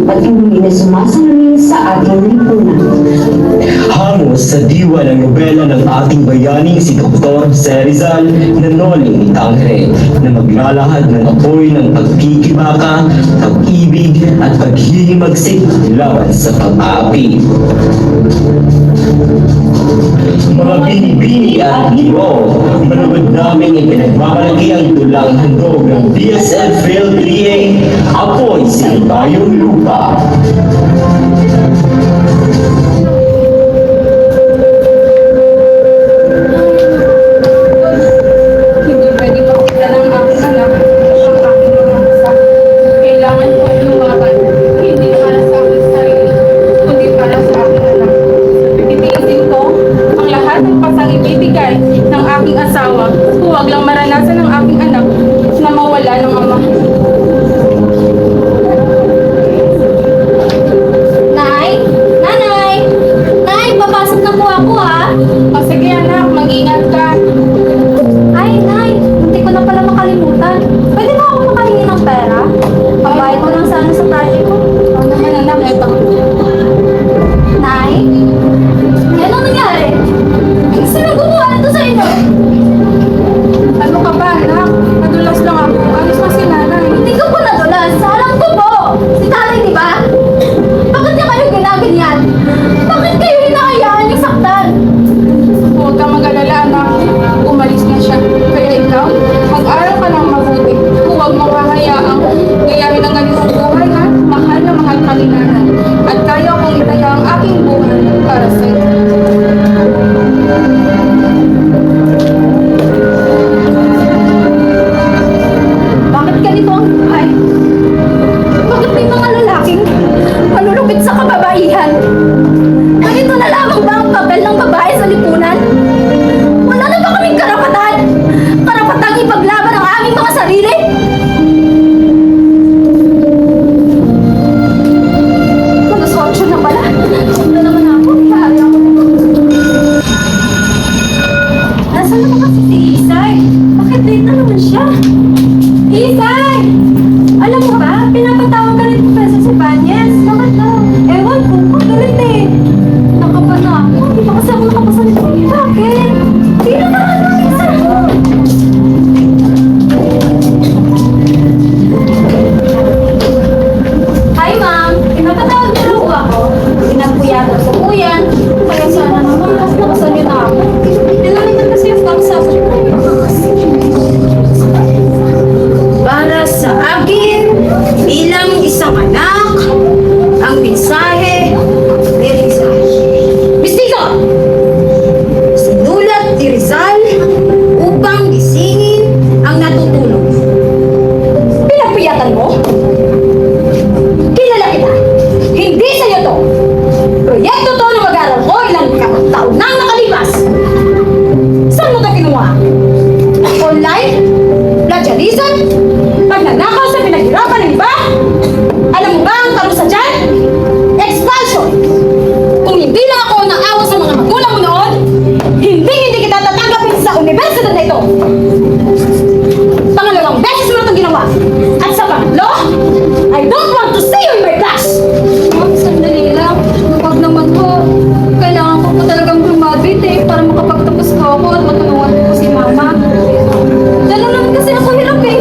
at hindi na sumasalamin sa ating lipunan. Hango sa diwa ng nobela ng ating bayaning si Dr. Jose Rizal na Noling Itangre na maglalahad ng apoy ng pagkikibaka, pag-ibig at paghihimagsik laban sa pag-aapi. Mga binibini at libo, manood namin ipinagmamalaki ang tulang handog ng DSL Phil 3A, Apoy sa Bayong Lupa. Hindi pwede makita ng aking anak ang aking mga basa. Kailangan ko lumaban, hindi para sa aking sarili, kundi para sa aking anak. Titiisin ko ang lahat ng pasang ibibigay ng aking asawa, huwag lang maranasan ng aking anak na mawala ng ama. Nay? Nanay? Nay, papasok na po ako ha. O sige anak, mag-ingat ka. Ay, Nay, hindi ko na pala makalimutan. Pwede ba ako makahingi ng pera? Pambayad ko lang sana sa project ko. O naman anak, eto. Nay? Anong nangyari? Sino gumawa nito sa inyo? Ano ka ba anak? Nadulas lang ako. Alis na si nanay. Hindi ko po nadulas. Alam ko po. Si tatay, di ba? Bakit niya kayo ginaganyan? Bakit kayo hinahayaan niyo saktan? Huwag kang mag-alala, anak. Umalis na siya. Kaya ikaw, mag-aral ka ng mabuti. Huwag mong hahayaang gayahin ang ganitong buhay, ha? Mahal na mahal ka ni nanay. At kaya kong itaya ang aking buhay para sa'yo. Bakit ganito ang buhay? Bakit may mga lalaking malulupit sa kababaihan? Ganito na lamang ba ang papel ng babae sa lipunan? Wala na ba kaming karapatan? Karapatang ipaglaban ang aming mga sarili? Mag-aswatso na pala. Wala naman ako. Ihari ako. Nasaan naman kasi si Isay? Bakit late na naman siya? Isay! Alam mo ba, pinapatawag ka rin Professor Sebanyes. Bakit daw? Ewan ko, galit eh. Nakapa na ako. Hindi pa kasi ako nakapasa nito. Bakit? Hindi na naman ang Isay ko. Hi, ma'am. Pinapatawag niyo raw ako. Pinagpuyatan sa kuyan. Kaya sana naman, mas nakasan niyo na ako. Nilalitan kasi yung kausapin ko. Para sa akin, bilang isang anak, ang mensahe ni Rizal. Mistiko! Sinulat ni Rizal upang gisingin ang natutulog. Pinagpuyatan mo? Kilala kita. Hindi sa'yo to. Proyekto to na mag-aaral ko ilang taon nang nakalipas. Saan mo to kinuha? Online? Plagiarism? Pagnanakaw sa pinaghirapan ng iba? Alam mo ba ang karusa dyan? Expulsion! Kung hindi lang ako naawa sa mga magulang mo noon, hindi kita tatanggapin sa universidad na ito. Pangalawang beses mo na itong ginawa. At sa pangatlo, I don't want to see you in my class! Ma'am, sandali lang. Huwag naman po. Kailangan ko po talagang graduate eh, para makapagtapos ko ako at matulungan ko si mama. Ganun naman kasi ako hirap eh.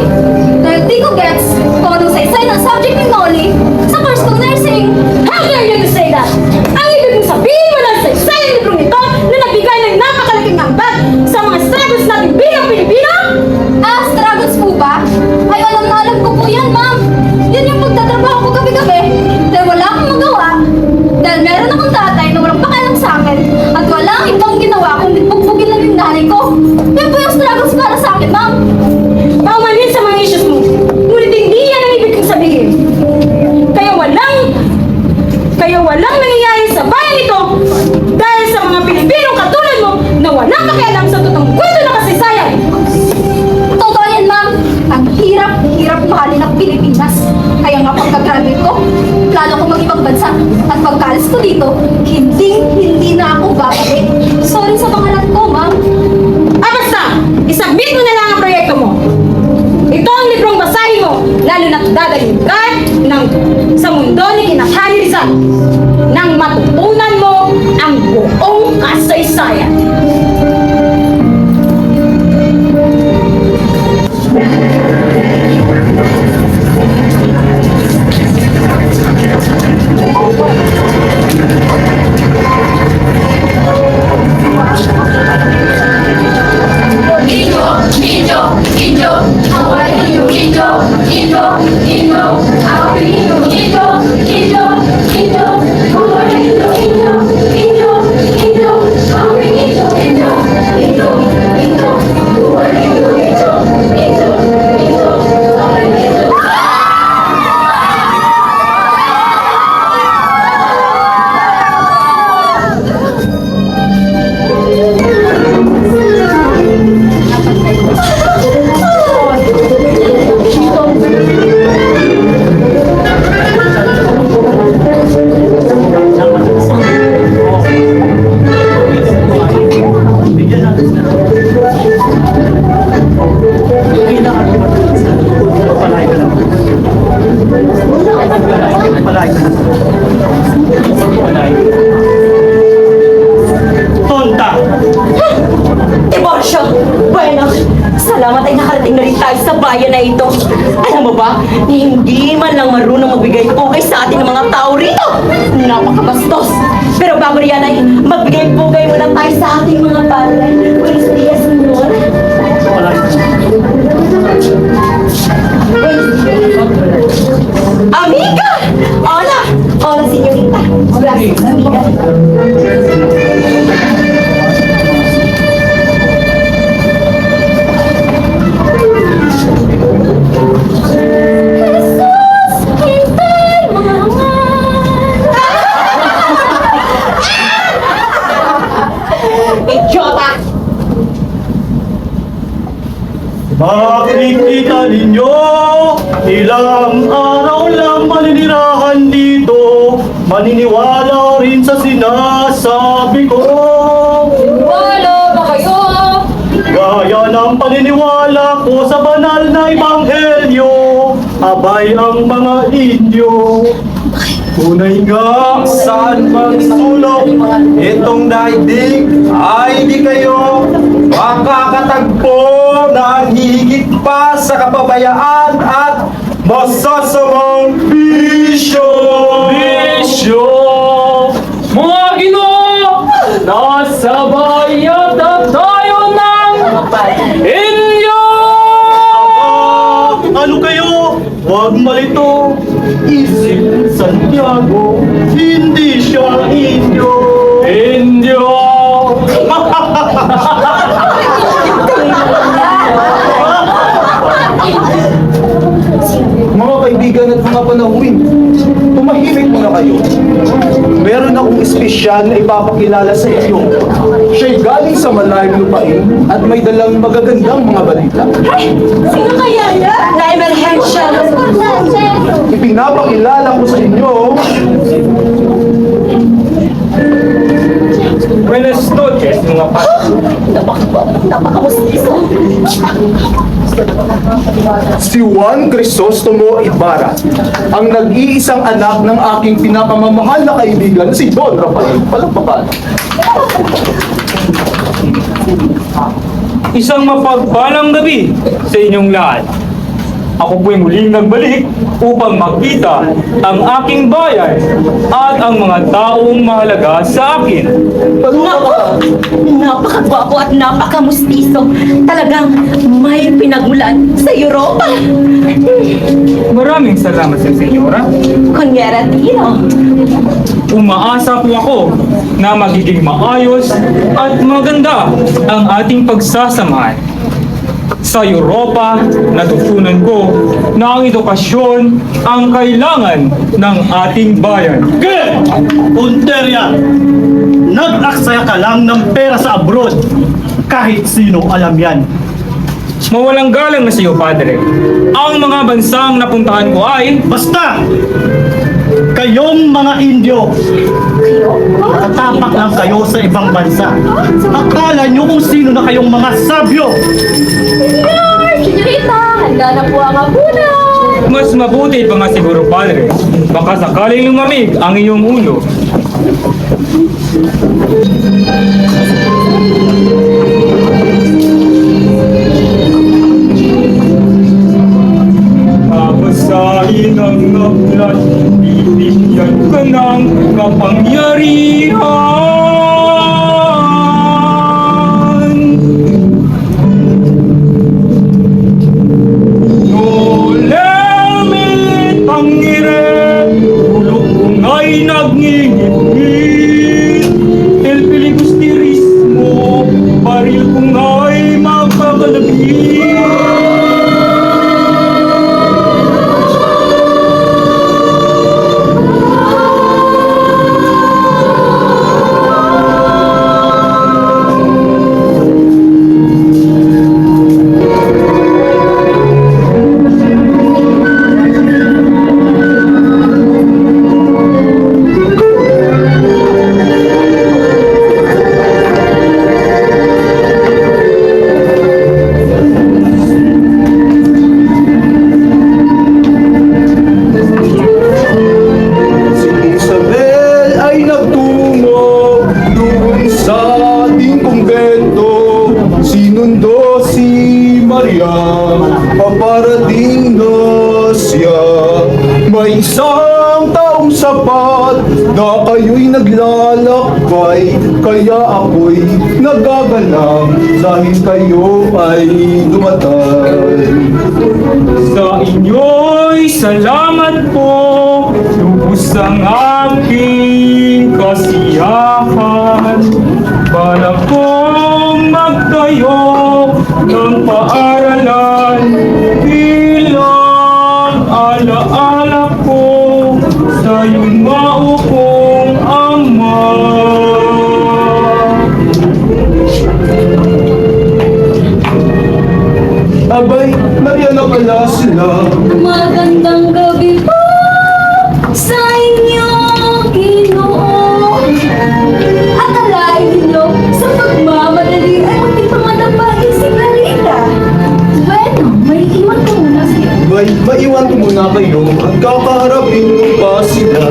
Dahil di ko gets kung anong saysay ng subject ni Noli sa course kong nursing. How dare you to say that? Ang ibig mong sabihin wala sa saysay ang librong ito na nagbigay ng napakalaking ambag sa mga struggles natin bilang Pilipino? Ah, struggles po ba? Ay, alam na alam ko po yan, ma'am. Yan yung pagtatrabaho ko gabi-gabi. Dahil wala akong magawa. Dahil meron akong tatay na walang pakialam sa akin at walang ibang ginawa kundi bugbugin lang yung nanay ko. Yan po yung struggles para sa akin, ma'am. Paumanhin sa mga issues mo. Ngunit hindi yan ang ibig kong sabihin. Kaya walang nangyayari sa bayan ito dahil sa mga Pilipinong katulad mo na walang pakialam sa totoong kwento ng kasaysayan. Totoo yan, ma'am. Ang hirap mahalin ang Pilipinas. Kaya nga pagka-graduate ko, plano ko mag-ibang bansa. At pagkalis ko dito, hindi na ako babalik. Sorry sa pangalan ko, ma'am. Basta, isubmit mo na lang ang proyekto mo. Ito ang librong basahin mo, lalo na't dadalhin ka sa mundo ni Indio, Indio, how are you? Indio, Indio, Indio, how are you? Indio, Indio, Indio, how are you? Indio, Indio, Indio, how are you? Indio, Indio, Indio, how are you? Indio, Indio, Indio, how are you? Tonta! Diborsyo! Bueno, salamat ay nakarating na rin tayo sa bayan na ito. Alam mo ba, hindi man lang marunong magbigay pugay sa atin ng mga tao rito. Napakabastos! Pero bago riyan ay magbigay pugay muna tayo sa ating mga palay. Buenos dias, senyor. Amiga! Hola! Hola, senyorita. Gracias, amiga. Jesus! Hintay, mga Idiota! Makikita ninyo, ilang araw lang maninirahan dito, maniniwala rin sa sinasabi ko. Wala ba kayo? Gaya ng paniniwala ko sa banal na ebanghelyo, abay ang mga Indio. Tunay nga, saan mang sulok itong daigdig ay di kayo makakatagpo ng higit pa sa kapabayaan at masasamang bisyo! Bisyo! Mga Ginoo! Nasa bayan na tayo ng Inyo! Ano kayo? Huwag malito! Isip Santiago, hindi siya Indio! Inyo! Mga kaibigan at mga panauhin, tumahimik muna kayo. Meron akong espesyal na ipapakilala sa inyo. Siya'y galing sa malayong lupain at may dalang magagandang mga balita. Sino kaya yan? Na-emerhensya! Ipinapakilala ko sa inyo Buenas noches, mga Napakamustiso! si Juan Crisostomo Ibarra, ang nag-iisang anak ng aking pinakamamahal na kaibigan, si Don Rafael. Palakpakan. Isang mapagpalang gabi sa inyong lahat. Ako po'y muling nagbalik upang makita ang aking bayan at ang mga taong mahalaga sa akin. Naku! Napakagwapo at napakamustiso. Talagang may pinagmulan sa Europa. Maraming salamat sa senyora. Congeratino. Umaasa po ako na magiging maayos at maganda ang ating pagsasamahan. Sa Europa, natutunan ko na ang edukasyon ang kailangan ng ating bayan. Good! Punterya! Nag-aksaya ka lang ng pera sa abroad. Kahit sino alam yan. Mawalang galang na sa iyo, Padre. Ang mga bansang napuntahan ko ay... Basta! Kayong mga Indio, nakatapak lang kayo sa ibang bansa. Akala nyo kung sino na kayong mga sabyo. Senyorita, handa na po ang hapunan. Mas mabuti pa nga siguro, Padre. Baka sakaling lumamig ang iyong ulo. Babasahin ang aklat, bibigyan ka ng kapangyarihan. siya, paparating na siya. May isang taong sapat na kayo'y naglalakbay, kaya ako'y nagagalak dahil kayo ay dumatay. Sa inyo'y salamat po, lubos ang aking kasiyahan. Para kong magtayo ng paaralan, bilang alaala ko sa iyong maupong ama. Abay, nariyan na pala sila. Magandang gabi po sa inyo, Ginoo. Akalain ninyo sa pagmamadali ay magtipangadapagin si Galita. Bueno, may iwan ko muna sa'yo. Abay, maiwan ko muna kayo at kakaharapin ko pa sila.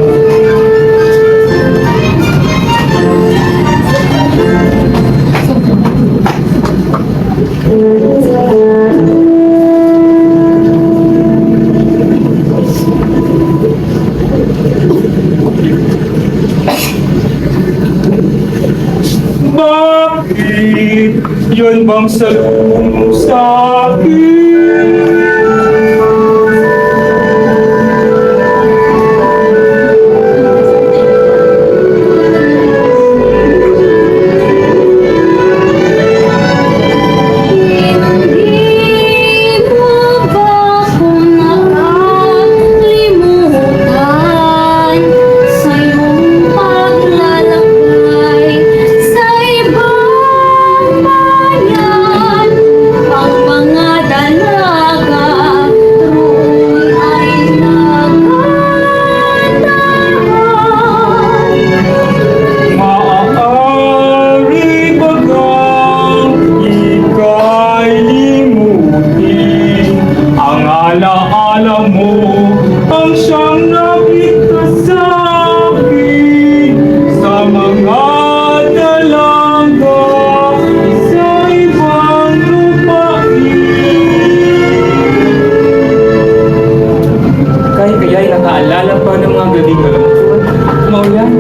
Bakit yun bang salunong sa akin? Hindi mo ba ko nakalimutan sa iyong paglalakbay sa ibang bayan? Ang mga dalaga roon ay nagkatahan. Maaari bagang ika'y limutin ang alaala mo ang siyang nakita sa akin sa mga dalaga sa ibang lupain. Kaya'y nakaalala pa ng mga gabing malungkot, maulan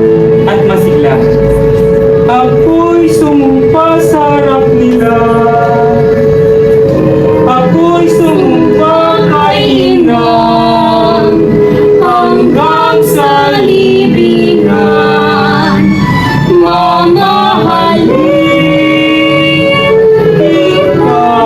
at masigla. Ako'y sumumpa sa harap nila. Ako'y sumumpa kay Inang hanggang sa libingan. Mamahalin ikaw.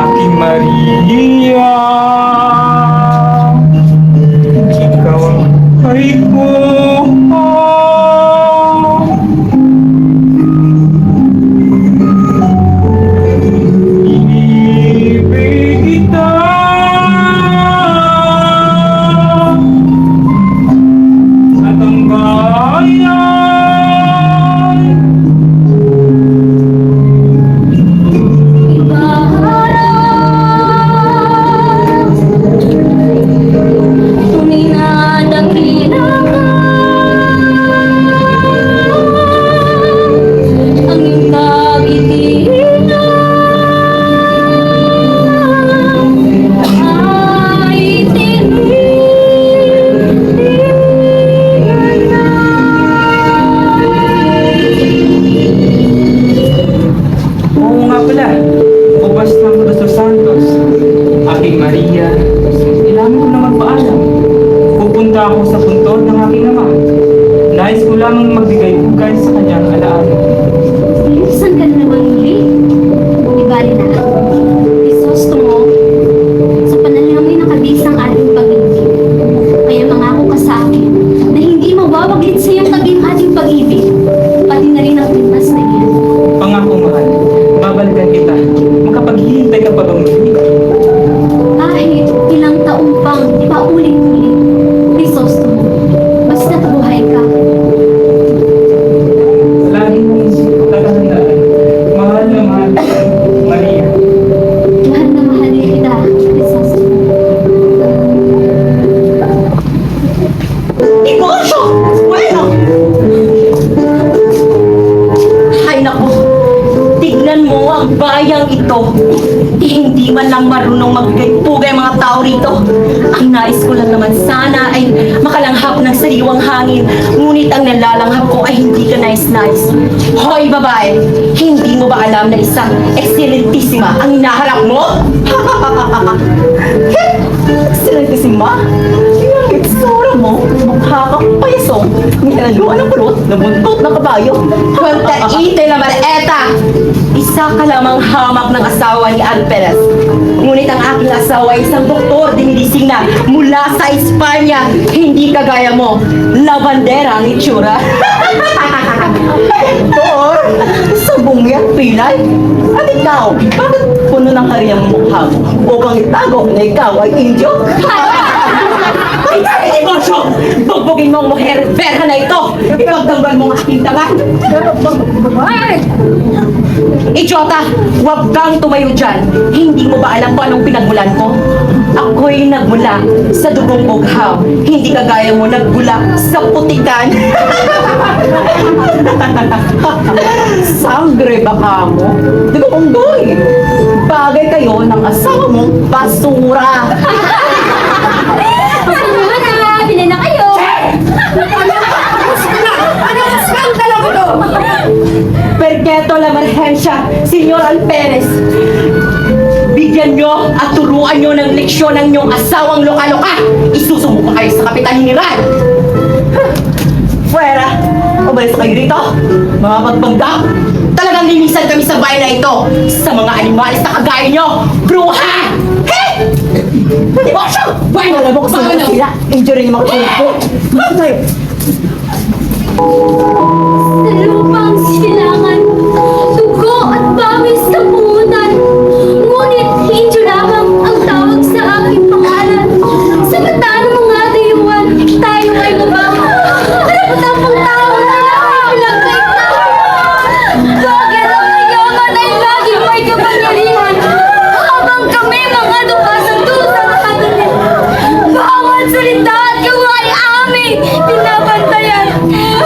Aking Maria, ikaw ay ko. Ibig kita. At ang bayan Ibaharap, tunay na dakilangan, ang iyong kabitihan ay Oo nga pala, ubas ng Los Santos. Aking Maria, kailangan ko na magpaalam. Pupunta ako sa puntod ng aking ama. Nais ko lamang magbigay bugay sa kanyang alaala. Saan ka na naman muli? Ibali na. Isostomo, sa panahon mo'y nakabis ang ating pag-ibig. Kaya mangako ka sa akin na hindi mawawaglit sa iyong taging ating pag-ibig. Pati na rin ang pinas na iyan. Pangako mahal, babalikan kita. Makapaghihintay ka pa bang muli? Kahit ilang taong pang paulit-ulit. Isostomo, basta buhay ka. Lagi mong tatandaan, mahal na mahal, Maria. hindi man lang marunong magbigay-pugay mga tao rito. Ang nais ko lang naman sana ay makalanghap ng sariwang hangin, ngunit ang nalalanghap ko ay hindi ka nais-nais. Hoy babae, hindi mo ba alam na isang excellentisima ang hinaharap mo? Excellentisima? Yung itsura mo, mukha kang payasong, nilaluan ng pulot, nabuntot ng kabayo. Kunta ite na maleta! Isa ka lamang hamak ng asawa ni Al Perez. Ngunit ang aking asawa ay isang doktor dinilising na mula sa Espanya. Hindi kagaya mo, labandera ang itsura. Doktor, sabong yan, pilay. At ikaw, bakit puno ng kariyang mukha mo? Upang itago na ikaw ay Indio? Ay, Igosyo! Bugbugin mo ang mujer verga na ito! Ipagdanggal mo ang aking tanga! Idiota! Huwag kang tumayo dyan! Hindi mo ba alam kung anong pinagmulan ko? Ako'y nagmula sa dugong bughaw. Hindi kagaya mo nagmula sa putikan. Sangre baka mo? Dugong unggoy! Bagay kayo ng asawa mong basura! Bili na kayo! Anong skandalo ko to? Pergeto la emerhensya, Senyor Alperes. Bigyan nyo at turuan nyo ng leksyon ng inyong asawang loka-loka. Isusubo pa kayo sa Kapitan General. Fuera! Umalis kayo dito, mga magbanggak. Talagang linisan kami sa bayan na ito sa mga animalis na kagaya nyo. Bruha! Hey! Di ba siya? Bayan na mo kasi sila. Injury yung mga kulit. Bakit tayo? Sa lupang silangan, dugo at bawis sa punan. Ngunit hindi lamang ang tawag sa aking pangalan. Sa mata ng mga dayuhan, tayo ay mabaho. Harap-tapang tao na ay pinagkaitan. Bakit ang mayaman ay laging may kapangyarihan? Habang kami mga duka sa dusa nakatanim. Bawat salita at gawa ay aming pinabantayan.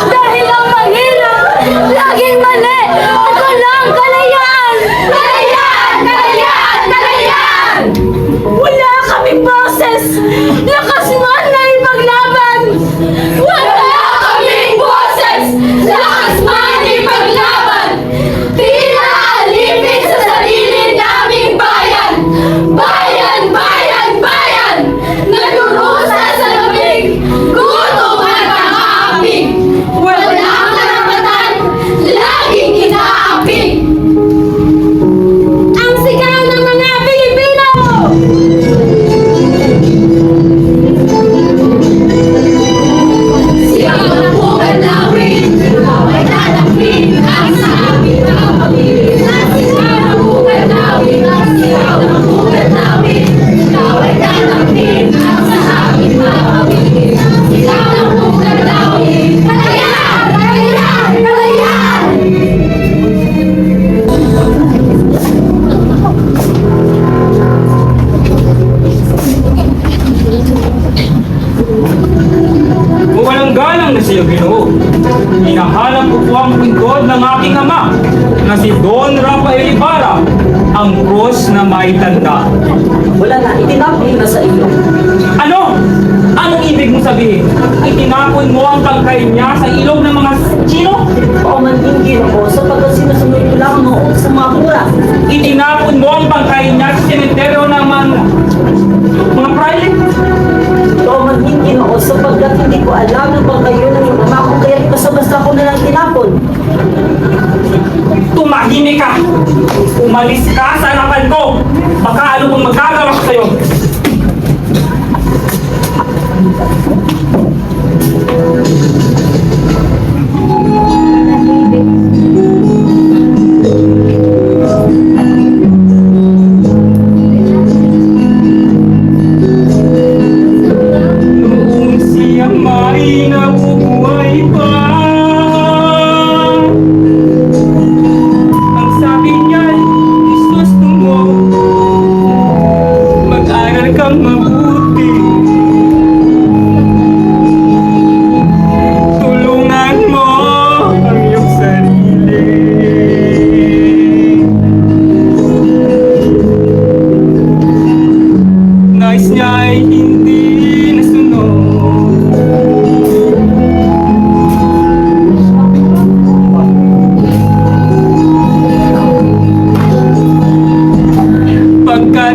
Dahil ang mahirap, laging mali at walang kalayaan! Kalayaan! Kalayaan! Kalayaan! Wala kaming boses! Lakas man na ipaglaban! Wala kaming boses! Lakas man ipaglaban! Tila alipin sa sarili naming bayan! Bayan! Bayan! Bayan! Nagdurusa sa lamig! Gutom at pang-aapig! Walang karapatan! Laging inaapig! Ang sigaw ng mga Pilipino! Sigaw ng bukan namin! Bawal lalapin ang sa aming mga pamilya! Sigaw ng bukan namin! Sigaw ng bukan namin! Bawal lalapin ang sa aming mga pamilya! Sigaw ng bukan namin! Kalayaan! Kalayaan! Kalayaan! Kung walang galang na siya Ginoo, hinahanap ko po ang pingkod ng aking ama na si Don Rafael Ibarra, ang cross na may tanda. Wala na, itinapon na sa iyo. Ano? Anong ibig mong sabihin? Itinapon mo ang pagkain niya sa ilog ng mga Chino? Paumantingin ako sapagkat sinusunod ko lang mo sa mga kura. Itinapon mo ang pagkain niya sa sementeryo ng mga private? Paumantingin ako sapagkat hindi ko alam ng pagkayo ng iyong ama ko kaya basta-basta ko na lang tinapon. Tumahimik ka! Umalis ka sa harapan ko! Baka ano pang magagawa ko sa'yo? Noong siya may nabubuhay pa, ang sabi niya, gusto mo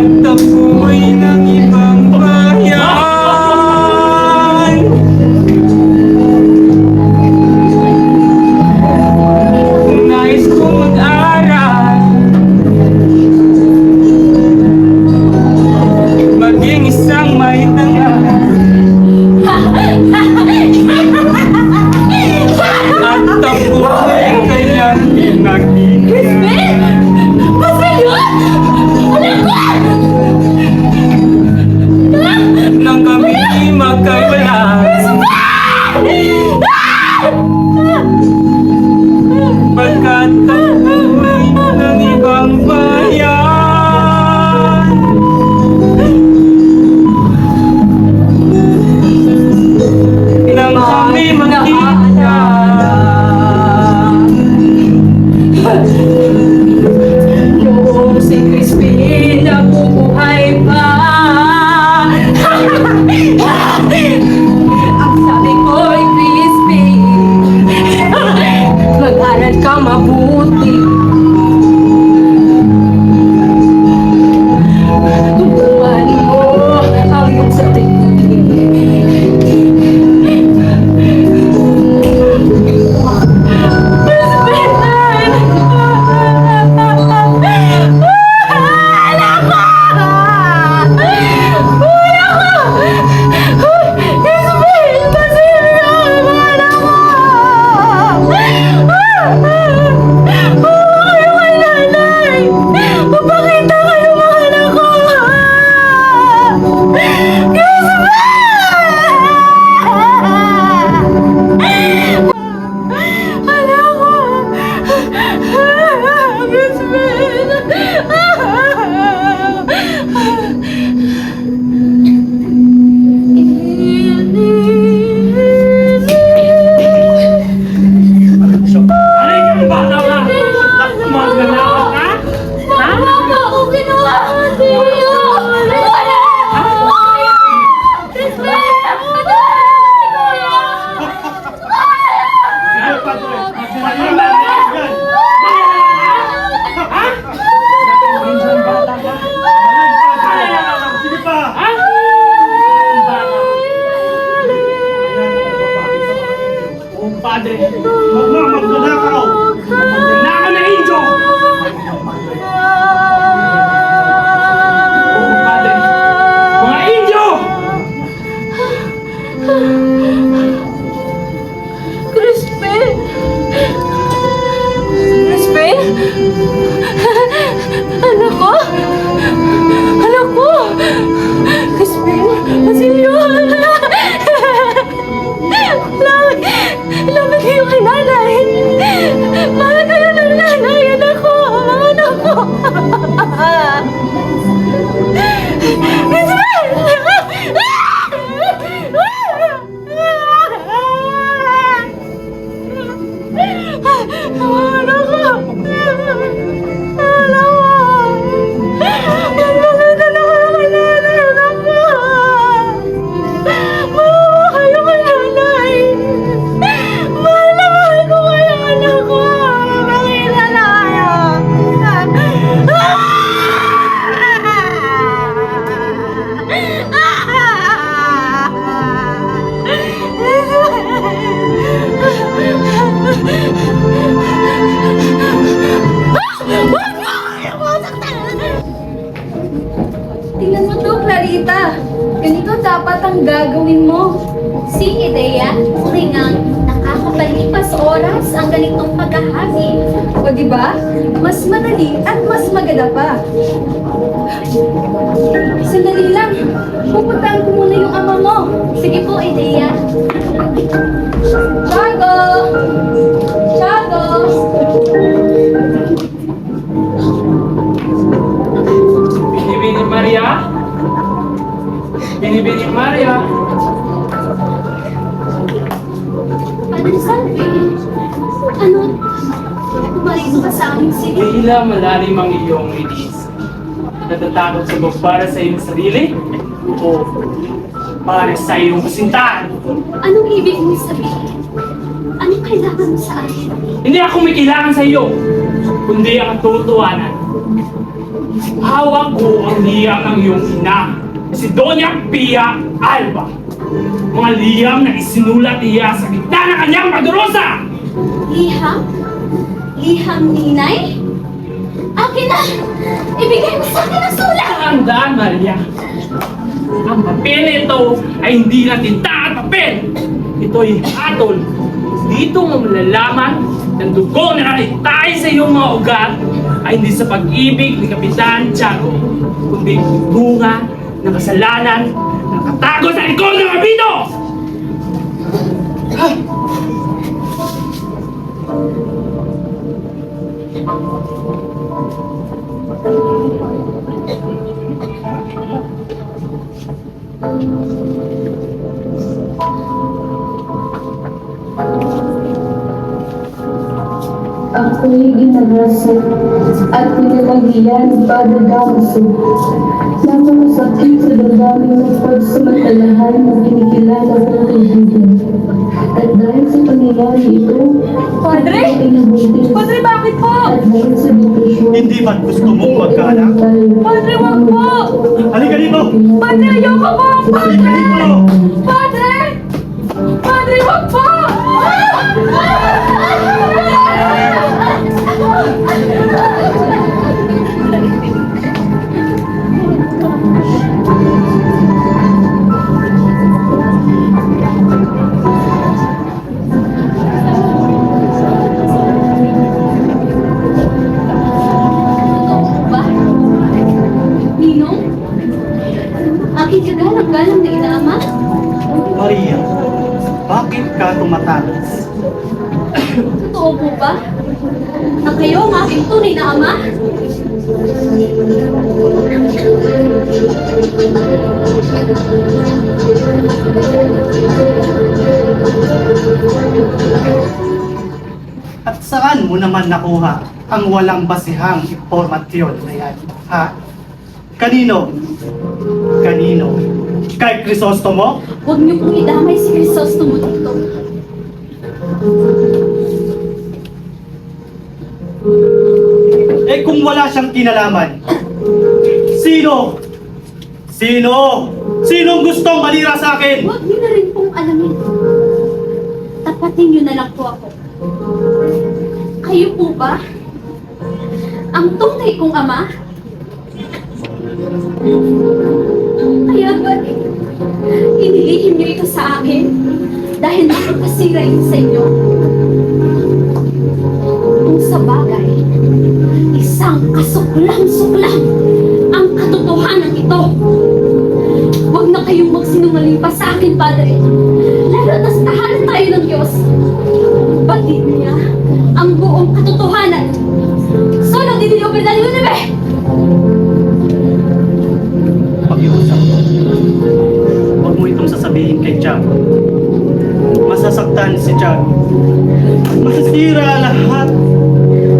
At ako'y ng ibang bayan. Nais ko mag-aral, maging isang may tangal. At ako'y kanyang pinag-iingat. Nang kami magkaiwalay, pagkat ako'y ng ibang bayan. Nang kami magkita, Noong si Crispin nabubuhay pa. Ang sabi ko'y Crispin, mag-aral ka mabuti. Tutuan mo ang iyong sarili. Padre, magnanakaw! Magnanakaw na injo! Oh, Padre, mga injo! Crispin! Crispin? Anak ko? Anak ko? Crispin? Basilio? Lamig kayo kay nanay! Mahal kayo ng nanay! Anak ko! Anak ko! Crispin! Anak ko! Tingnan mo to, Clarita. Ganito dapat ang gagawin mo. Si Ideya, ringang nakakapalipas oras ang ganitong paghahagi. O diba? Mas madali at mas maganda pa. Sandali lang. Pupuntahan ko muna yung ama mo. Sige po, Ideya. Chago! Chago! Binibini Maria? Binibini Maria? Padre Salve, ano? Tumarito ka sa aming sige. Tila malalim ang iyong inis. Natatakot sa para sa iyong sarili? O para sa iyong kasintahan? Anong ibig mo sabihin? Anong kailangan mo sa akin? Hindi ako may kailangan sa iyo, kundi ang katotohanan. Hawak ko ang liyam ng iyong ina, si Doña Pia Alba. Mga liyam na isinulat niya sa gitna ng kanyang pagdurusa! Liham? Liham ninay? Akin na! Ibigay mo sa akin ang sulat! Tandaan, Maria. Ang papel nito ay hindi na tinta at papel. Ito'y hatol. Dito mo malalaman ng dugo na nakitay sa iyong mga ugat ay hindi sa pag-ibig ni Kapitan Tiago, kundi bunga ng kasalanan na nakatago sa likod ng abito! Ako'y ginarasot at pinamahiyan para Damaso. Napakasakit sa damdamin ng pagsamantalahan ng kinikilala kong kaibigan. At dahil sa pangyayari ito, Padre? pinabuntis. Padre, bakit po? At dahil sa depresyon, Hindi ba't gusto mong magkaanak? Padre, wag po! Halika dito! Padre, ayoko po! Halika dito! Padre! Padre, wag po! Ba? Ninong? Aking kagalang-galang na inaama? Maria, bakit ka tumatalas? Totoo po ba? Na kayo ang aking tunay na ama? At saan mo naman nakuha ang walang basihang impormasyon na yan? Ha? Kanino? Kanino? Kay Crisostomo? Huwag niyo pong idamay si Crisostomo dito. Eh kung wala siyang kinalaman, sino? Sino? Sinong gustong malira sa akin? Huwag niyo na rin pong alamin. Tapatin niyo na lang po ako. Kayo po ba? Ang tunay kong ama? Kaya ba inilihim niyo ito sa akin dahil nakapasira ito sa inyo? Kung sa bagay, isang kasuklam-suklam ang katotohanan ito. Huwag na kayong magsinungaling pa sa akin, Padre. Lalo na sa tahanan tayo ng Diyos. Batid niya ang buong katotohanan. Solo di dinobel na Unibe! Pakiusap. Huwag mo itong sasabihin kay Tiago. Masasaktan si Tiago. Masisira lahat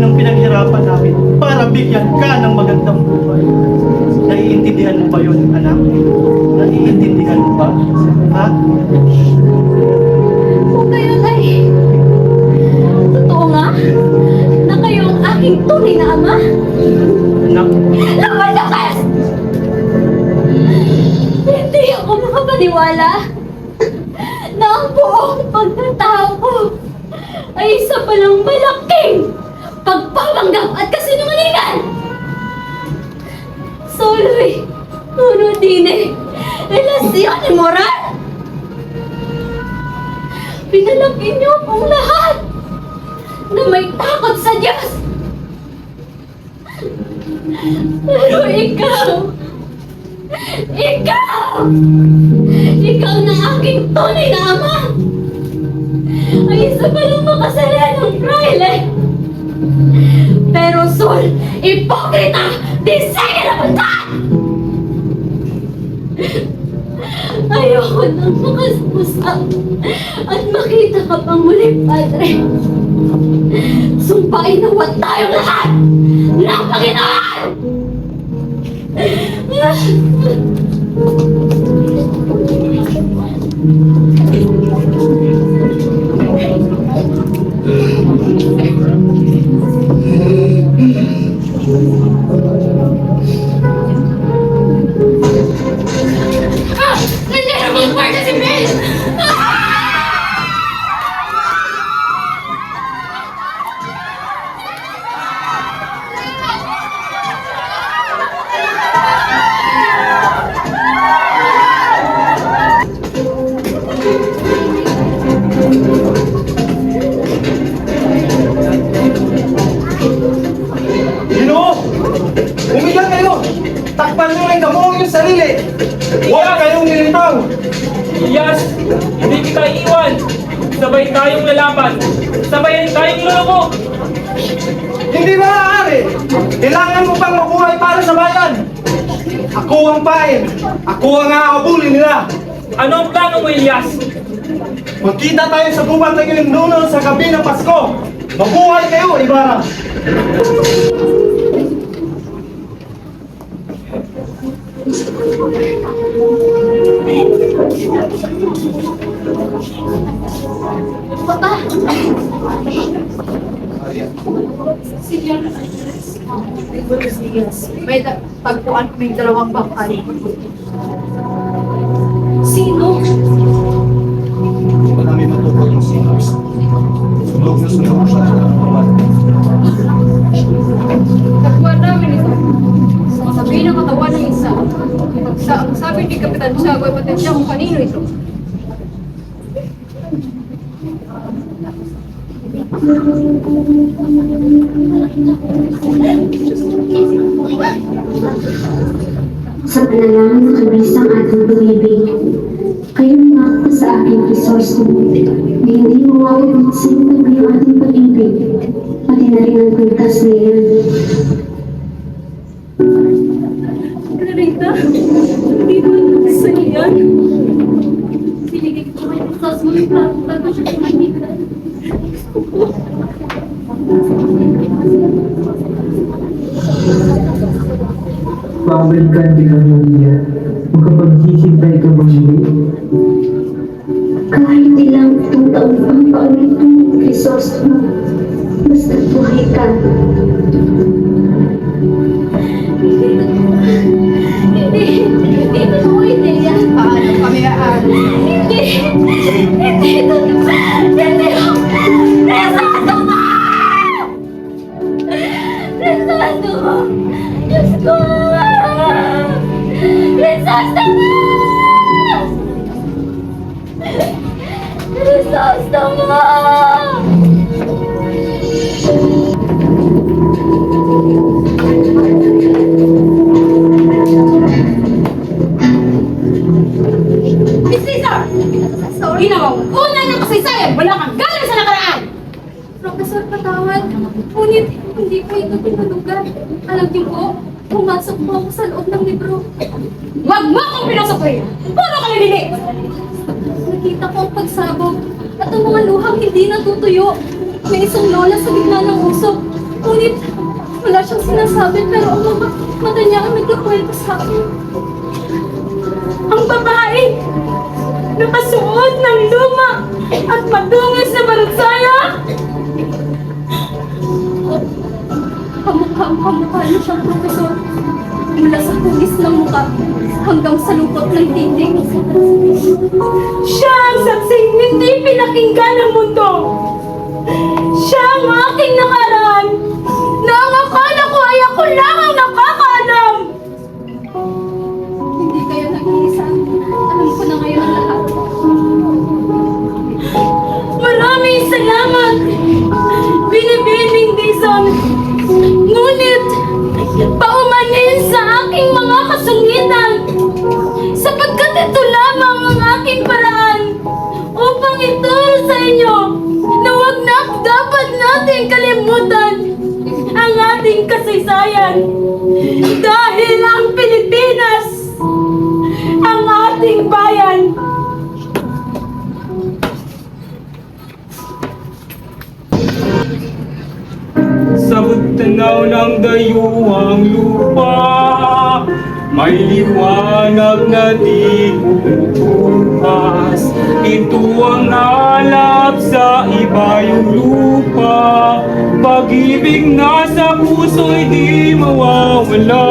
ng pinaghirapan namin para bigyan ka ng magandang buhay. Naiintindihan mo ba yun, anak? Naiintindihan mo ba? Ha? Kung gayon ay totoo nga na kayo ang aking tunay na ama. Anak, Laman na kayo! Hindi ako makapaniwala na ang buong pagkatao ko ay isa palang malaking pagpapanggap at kasinungalingan! Soloy, Nuno Dine, relasyon ni moral! Pinalaki niyo pong lahat na may takot sa Diyos! Pero ikaw na aking tunay na ama! Ay isa palang makasalanang fraile! Pero Sol, ipokrita! Disaya na punta! Ayoko nang makasmusap at makita ka pang muli, Padre. Sumpain na huwag tayong lahat ng Panginoon! panuling mo yung sarili. Huwag kayong nilitaw. Ilyas, hindi kita iiwan. Sabay tayong lalaban. Sabay tayong luloko. Hindi maaari. Kailangan mo pang mabuhay para sa bayan. Ako ang pain. Ako ang aabulin nila. Ano ang plano mo, Ilyas? Magkita tayo sa gubat ng iyong nuno sa gabi ng Pasko. Mabuhay kayo, Ibarra. Papa! May tagpuan may dalawang babae. Sino? Hindi pa namin matupag yung sinners. Sunog na sunog siya sa katawan. Tagpuan namin ito. Sabihin ng katawan ng isa. Ang sabi ni Kapitan Tiago ay patensya kung kanino ito. Sa panalangin na kabisang ating pag-ibig, kayo mangako sa aking resource na hindi mawawag sa inyo ang ating pag-ibig, pati na rin ang kwintas na iyan. Clarita, hindi mo sa iyan. Sinigay ko may isas mo yung bago siya kumagitan. Pabalik ka din ang Maria. Magkapaghihintay ka bang hindi? Kahit ilang itong taon pang paulit ang resource mo, basta buhay ka. Hindi totoo hindi yan. Paano kami aan? Hindi totoo. Hindi ako. Resato mo! Resato mo! Diyos ko! Resato mo! Resato mo! Miss Lisa! Ginawang una ng kasaysayan, wala kang galing sa nakaraan! Professor, patawad. Ngunit hindi ko ito tinulugan. Alam niyo po, pumasok po ako sa loob ng libro. Wag mo akong pinasukin! Puro ka nalilig! Nakita ko ang pagsabog at ang mga luhang hindi natutuyo. May isang lola sa gitna ng usok. Ngunit wala siyang sinasabi pero ang mga mata niya ang nagkakwento sa akin. Ang babae! Nakasuot ng luma at madungis na barutsaya! Kamukha niya siyang profesor. Mula sa tugis ng mukha hanggang sa lupot ng titig. Siya ang saksing hindi pinakinggan ng mundo. Siya ang aking nakaraan na ang akala ko ay ako lang ang nakakaalam. Hindi kayo nag-iisa. Alam ko na ngayon ang lahat. Maraming salamat, Binibining Dizon. Ngunit, paumanin sa aking mga kasungitan sapagkat ito lamang ang aking paraan upang ituro sa inyo na huwag na dapat nating kalimutan ang ating kasaysayan dahil ang Pilipinas ang ating bayan. Sabot tanaw ng dayuhang lupa, may liwanag na di bubukas. Ito ang alap sa iba yung lupa, pag-ibig na sa puso'y di mawawala.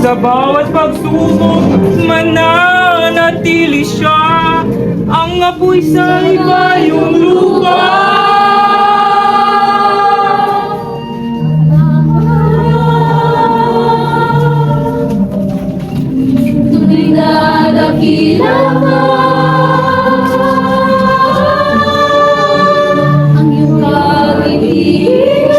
Sa bawat pagsubok, mananatili siya, ang apoy sa iba yung lupa. Tunay na dakila ka, ang iyong kaibigan.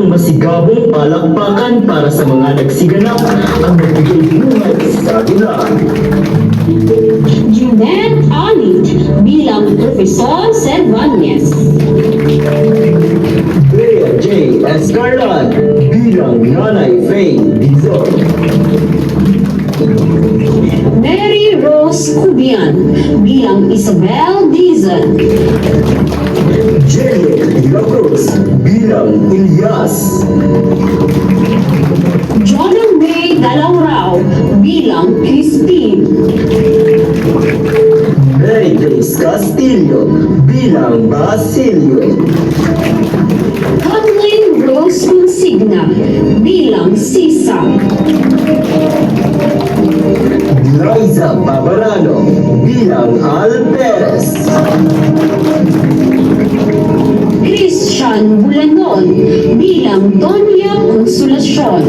Isang masigabong palakpakan para sa mga nagsiganap ang nagbigay buhay sa kanila. Jeanette Alit bilang Profesor Servanes. Bea J. Escarlat bilang Nanay Faye Dizon. Mary Rose Cubian bilang Isabel Dizon. Jeric De La Cruz bilang Ilyas. Jonah May Dalaurao bilang Christine. Mary Grace Castillo bilang Basilio. Kathleen Rose Consigna bilang Sisa. Liza Babarano bilang Al Perez. Christian Bulanon bilang Donya Consolacion.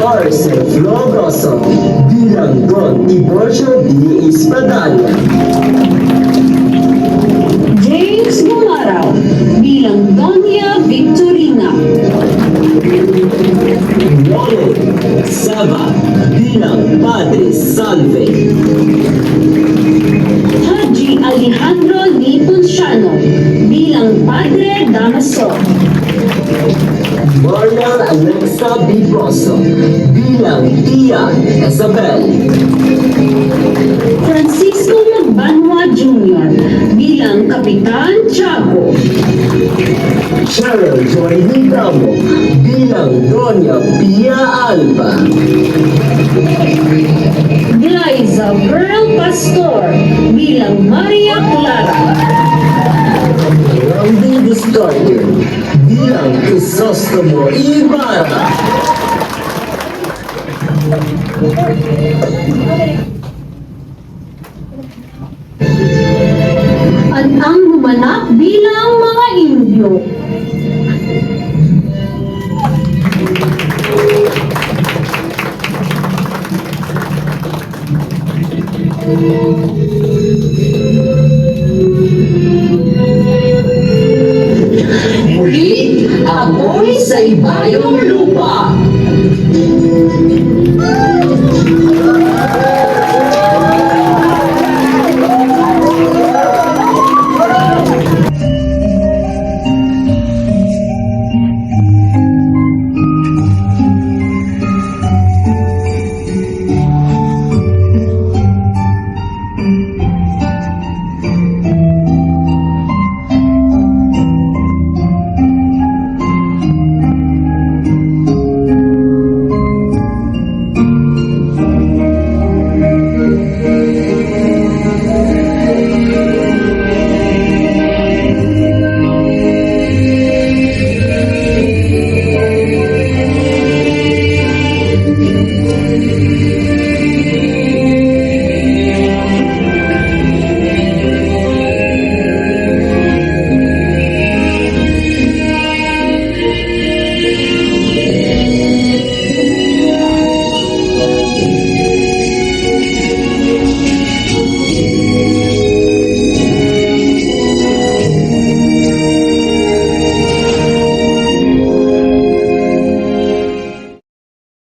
Arce Flogoso bilang Don Tiborcio D. Espadanya. James Gumaraw bilang Donya Victorina. Wallet Saba bilang Padre Salve. Haji Alejandro Liponciano bilang Padre Damaso. Marian Alexa Bigoso bilang Tia Isabel. Francisco Magbanwa Jr. bilang Kapitan Tiago. Cheryl Joy Hidamo bilang Doña Pia Alba. Glyza Pearl Pastor bilang Maria Clara. Randy Discarder bilang Crisostomo Ibarra. At ang gumanap bilang mga Indyo. Muli, ako'y sa ibayong lupa.